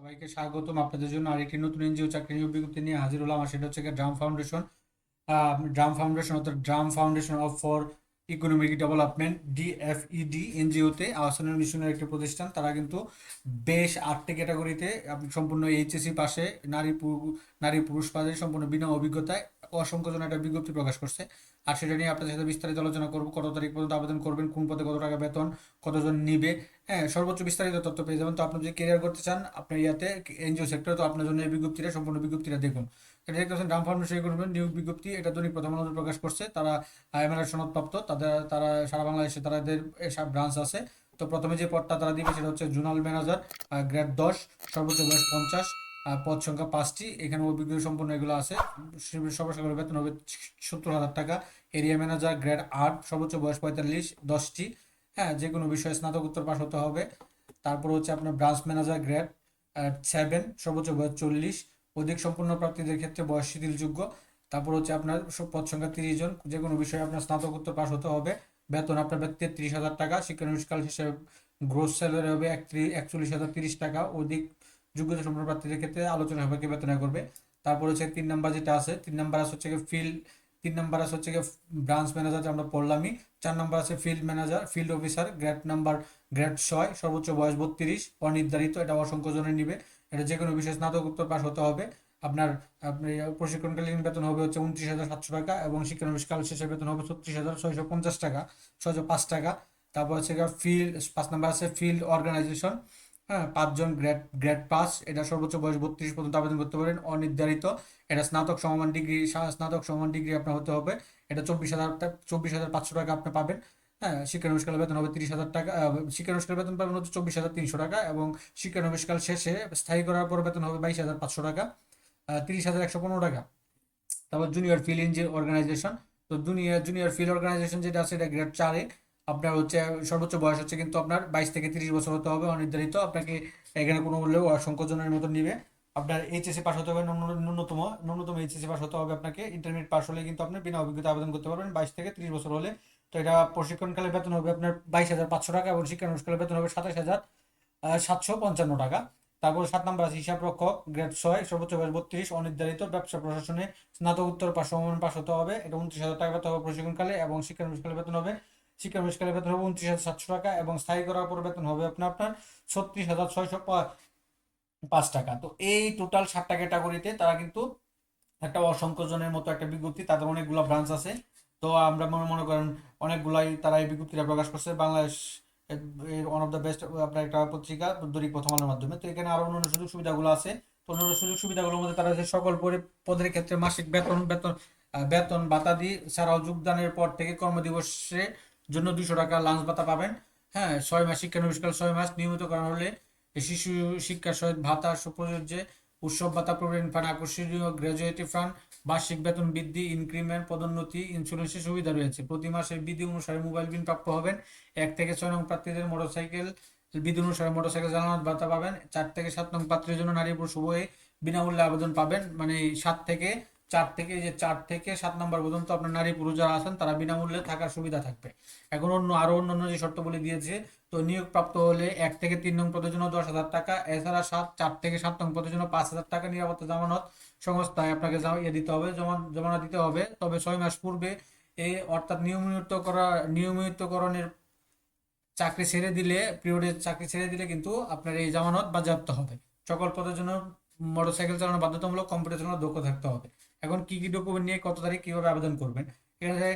সবাইকে স্বাগতম। আপনাদের জন্য আরেকটি নতুন এনজিও চাকরি নিয়োগ বিজ্ঞপ্তি নিয়ে হাজির হলাম। আর সেটা হচ্ছে ড্রাম ফাউন্ডেশন। অর্থাৎ Drum Foundation of for economic development, DFED এনজিওতে আহসানুল মিশনের একটি প্রতিষ্ঠান। তারা কিন্তু বেশ 8টি ক্যাটাগরিতে সম্পূর্ণ এইচএসসি পাশে নারী পুরুষ পাশে সম্পূর্ণ বিনা অভিজ্ঞতায় অসংখ্য জন একটা বিজ্ঞপ্তি প্রকাশ করছে। আর সেটা নিয়ে আপনাদের সাথে বিস্তারিত আলোচনা করব। কত তারিখ পর্যন্ত আবেদন করবেন, কোন পদে কত টাকা বেতন, কতজন নিবে, হ্যাঁ, সর্বোচ্চ বিস্তারিত তথ্য পেয়ে যাবেন। তো আপনি যদি ক্যারিয়ার করতে চান আপনার এনজিও সেক্টরে, তো আপনার জন্য এই বিজ্ঞপ্তিটা, সম্পূর্ণ বিজ্ঞপ্তিটা দেখুন। এটা দেখতেছেন ড্রাম ফাউন্ডেশন করবেন নিয়োগ বিজ্ঞপ্তি। এটা দৈনিক প্রথম আলো প্রকাশ করছে। তারা এমএলএ সনদপ্রাপ্ত। তারা সারা বাংলাদেশে তাদের সব ব্রাঞ্চ আছে। তো প্রথমে যে পদটা তারা দিবে সেটা হচ্ছে জোনাল ম্যানেজার, গ্রেড 10, সর্বোচ্চ বয়স 50, পদ সংখ্যা 5টি। এখানে অভিজ্ঞ সম্পূর্ণ এগুলো আছে। সর্বসাকুল্য বেতন হবে 70,000 টাকা। এরিয়া ম্যানেজার গ্রেড 8, সর্বোচ্চ বয়স 45, 10টি। হ্যাঁ, যে কোনো বিষয়ে স্নাতকোত্তর পাস হতে হবে। তারপর হচ্ছে আপনার ব্রাঞ্চ ম্যানেজার গ্রেড 7, সর্বোচ্চ বয়স 40। অধিক সম্পূর্ণ প্রার্থীদের ক্ষেত্রে বয়স শিথিলযোগ্য। তারপর হচ্ছে আপনার পদ সংখ্যা 30 জন। যে কোনো বিষয়ে আপনার স্নাতকোত্তর পাস হতে হবে। বেতন আপনার 33,000 টাকা। শিক্ষানবিশকাল হিসেবে গ্রোস স্যালারি হবে 41,030 টাকা। অধিক যোগ্যতা সম্পন্ন প্রার্থীদের ক্ষেত্রে আলোচনা হবে কে বেতন করবে। তারপর হচ্ছে 3 নাম্বার যেটা আছে, 3 নাম্বার আছে হচ্ছে ফিল্ড 3 নাম্বার আছে হচ্ছে ব্রাঞ্চ ম্যানেজার, যে আমরা পড়লামই। 4 নাম্বার আছে field manager, field officer, grade 6, সর্বোচ্চ বয়স 32, অনির্ধারিত। এটা অসংখ্য জনের নিবে। এটা যে কোনো বিষয়ে স্নাতকোত্তর পাস হতে হবে। আপনার আপনি প্রশিক্ষণকালীন বেতন হবে হচ্ছে 29,700 টাকা এবং শিক্ষানবিশকাল শেষে বেতন হবে 36,650 টাকা, 605 টাকা। তারপর হচ্ছে ফিল্ড 5 নাম্বার আছে ফিল্ড অর্গানাইজেশন। হ্যাঁ, 5 জন, গ্রেড 5। এটা সর্বোচ্চ বয়স 32 পর্যন্ত আবেদন করতে পারেন, অনির্ধারিত। এটা স্নাতক সমমান ডিগ্রি আপনার হতে হবে। এটা 24,500 টাকা আপনি পাবেন। হ্যাঁ, শিক্ষানবিশকাল বেতন হবে 30,000 টাকা। শিক্ষানবিশকাল বেতন পাবেন হচ্ছে 24,300 টাকা এবং শিক্ষানবিশকাল শেষে স্থায়ী করার পর বেতন হবে 22,500 টাকা, 30,115 টাকা। তারপর জুনিয়র ফিল্ড ইঞ্জিনিয়ার অর্গানাইজেশন। তো জুনিয়র ফিল্ড অর্গানাইজেশন যেটা আছে এটা গ্রেড 4-এ। আপনার হচ্ছে সর্বোচ্চ বয়স হচ্ছে কিন্তু আপনার 22 থেকে 30 বছর হতে হবে, অনির্ধারিত। আপনাকে এখানে কোনো মূল্যেও অসংখ্য জনের মতো নিবে। আপনার এইচএসসি পাস হতে হবে, ন্যূনতম এইচএসসি পাস হতে হবে আপনাকে। ইন্টারমিডিয়েট পাস হলে কিন্তু আপনি বিনা অভিজ্ঞতা আবেদন করতে পারবেন 22 থেকে 30 বছর হলে। তো এটা প্রশিক্ষণকালে বেতন হবে আপনার 22,500 টাকা এবং শিক্ষানুষ্ঠানে বেতন হবে 27,755 টাকা। তারপর 7 নম্বর আছে হিসাব রক্ষক, গ্রেড 6, সর্বোচ্চ বয়স 32, অনির্ধারিত। ব্যবসা প্রশাসনে স্নাতকোত্তর সমমান পাস হতে হবে। এটা 29,000 টাকা বেতন হবে প্রশিক্ষণকালে এবং শিক্ষানবিশকালে বেতন হবে 29,700 টাকা এবং স্থায়ী করার পর বেতন হবে আপনার 36,605 টাকা। তো এই টোটাল 7টা ক্যাটাগরিতে তারা কিন্তু একটা অসংখ্য জনের মতো একটা বিজ্ঞপ্তি। তাদের অনেকগুলো ব্রাঞ্চ আছে। তো আমরা মনে মনে করেন অনেকগুলাই তারা এই বিজ্ঞপ্তিটা প্রকাশ করছে। Bangladesh one of the best আপনার একটা পত্রিকা, দৈনিক প্রথম আলোর মাধ্যমে। তো এখানে আরো অন্যান্য সুযোগ সুবিধাগুলো আছে। তো অন্যান্য সুযোগ সুবিধাগুলোর মধ্যে তারা যে সকল পদের ক্ষেত্রে মাসিক বেতন ভাতা দিয়ে ছাড়াও যোগদানের পর থেকে কর্মদিবসের জন্য 200 টাকা লাঞ্চ ভাতা পাবেন। হ্যাঁ, 6 মাস শিক্ষানবিশকাল 6 মাস নিয়মিত করা হলে শিশু শিক্ষা সহায়তা ভাতা সুপ্রযোজ্য, উৎসব ভাতা, প্রভিডেন্ট ফান্ড, আকর্ষণীয় গ্র্যাজুয়েটি ফান্ড, বার্ষিক বেতন বৃদ্ধি, ইনক্রিমেন্ট, পদোন্নতি, ইন্স্যুরেন্সের সুবিধা রয়েছে। প্রতি মাসের বিধি অনুসারে মোবাইল বিল প্রাপ্য হবেন। 1 থেকে 6 নং প্রার্থীদের মোটরসাইকেল বিধি অনুসারে মোটরসাইকেল চালানোর ভাতা পাবেন। 4 থেকে 7 নং প্রার্থীর জন্য নারী পুরুষ উভয়ে বিনামূল্যে আবেদন পাবেন। মানে এই 4 থেকে 7 নম্বর পর্যন্ত আপনার নারী পুরুষ যারা আছেন তারা বিনামূল্যে থাকার সুবিধা থাকবে। এখন আরো অন্যান্য যে শর্তাবলী দিয়েছে। তো নিয়োগ প্রাপ্ত হলে 1 থেকে 3 নং পদের জন্য 10,000 টাকা। এছাড়া 4 থেকে 7 নং পদের জন্য 5,000 টাকা নিরাপত্তা জামানত সংস্থায় আপনাকে দিতে হবে, জমানো দিতে হবে। তবে 6 মাস পূর্বে অর্থাৎ নিয়মিতকরণের চাকরি ছেড়ে দিলে কিন্তু আপনার এই জামানত বাজেয়াপ্ত হবে। সকল পদের জন্য মোটরসাইকেল চালানো বাধ্যতামূলক, কম্পিউটার চালানো দক্ষ থাকতে হবে। এখন কি কি ডকুমেন্ট নিয়ে কত তারিখ কিভাবে আবেদন করবেন, এখানে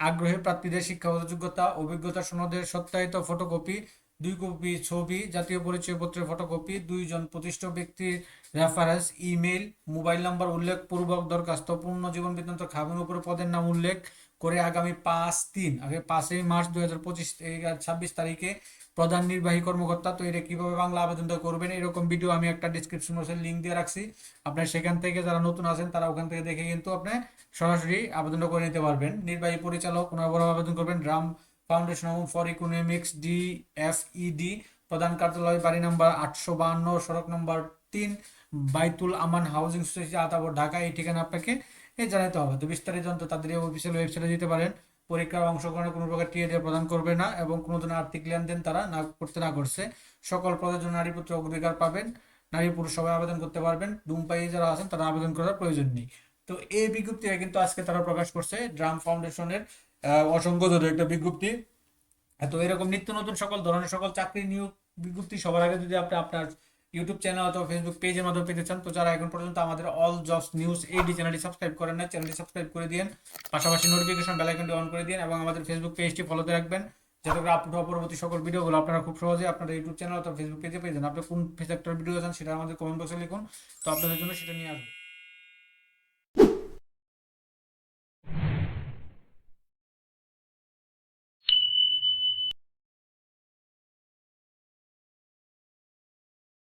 আগ্রহী প্রার্থীদের শিক্ষাগত যোগ্যতা, অভিজ্ঞতা সনদের সত্যায়িত ফটোকপি, 2 কপি ছবি, জাতীয় পরিচয়পত্রের ফটোকপি, 2 জন প্রতিষ্ঠিত ব্যক্তির রেফারেন্স, ইমেইল, মোবাইল নাম্বার উল্লেখ পূর্বক দরখাস্ত, পূর্ণ জীবন বৃত্তান্ত, খামের উপরে পদের নাম উল্লেখ করে আগামী 5/3 2025 26 তারিখে প্রধান নির্বাহী কর্মকর্তা। তো এটা কিভাবে বাংলা আবেদনটা করবেন এরকম ভিডিও আমি একটা ডিসক্রিপশন বক্সে লিঙ্ক দিয়ে রাখছি। আপনার সেখান থেকে যারা নতুন আছেন তারা ওখান থেকে দেখে কিন্তু আপনি সরাসরি আবেদনটা করে নিতে পারবেন। নির্বাহী পরিচালক ওনারা আবেদন করবেন drum foundation for economics, DFED, প্রধান কার্যালয়, বাড়ি নাম্বার 852, সড়ক নম্বর 3, বাইতুল আমান হাউজিং সোসাইটি, আতাবর, ঢাকা। এই ঠিকানা আপনাকে জানাতে হবে। তো বিস্তারিত জানতে তাদের অফিসিয়াল ওয়েবসাইটে যেতে পারেন। পরীক্ষার অংশগ্রহণে কোনো প্রকার টিএডিএ প্রদান করবে না এবং কোনো ধরনের আর্থিক লেনদেন তারা না করছে। সকল পদের জন্য নারী পুত্র অগ্রাধিকার পাবেন। নারী পুরুষ সবাই আবেদন করতে পারবেন, ধূমপায়ী যারা আছেন তারা আবেদন করার প্রয়োজন নেই। তো এই বিজ্ঞপ্তিটা কিন্তু আজকে তারা প্রকাশ করছে, ড্রাম ফাউন্ডেশনের অসংখ্য ধরে একটা বিজ্ঞপ্তি। তো এরকম নিত্য নতুন সকল ধরনের সকল চাকরি নিয়োগ বিজ্ঞপ্তি সবার আগে যদি আপনি আপনার ইউটিউব চ্যানেল অথবা ফেসবুক পেজের মাধ্যমে পেতে চান, তো যারা এখন পর্যন্ত আমাদের অল জবস নিউজ এইডি চ্যানেলটি সাবস্ক্রাইব করেন না, চ্যানেলটি সাবস্ক্রাইব করে দিন, পাশাপাশি নোটিফিকেশন বেল আইকনটি অন করে দিন এবং আমাদের ফেসবুক পেজটি ফলোতে রাখবেন, যাতে করে আপলোড হওয়া পরবর্তী সকল ভিডিওগুলো আপনারা খুব সহজে আপনাদের ইউটিউব চ্যানেল অথবা ফেসবুক পেজে পেয়ে যান। আপনি কোন সেক্টর ভিডিও চান সেটা আমাদের কমেন্ট বক্সে লিখুন, তো আপনাদের জন্য সেটা নিয়ে আসবো।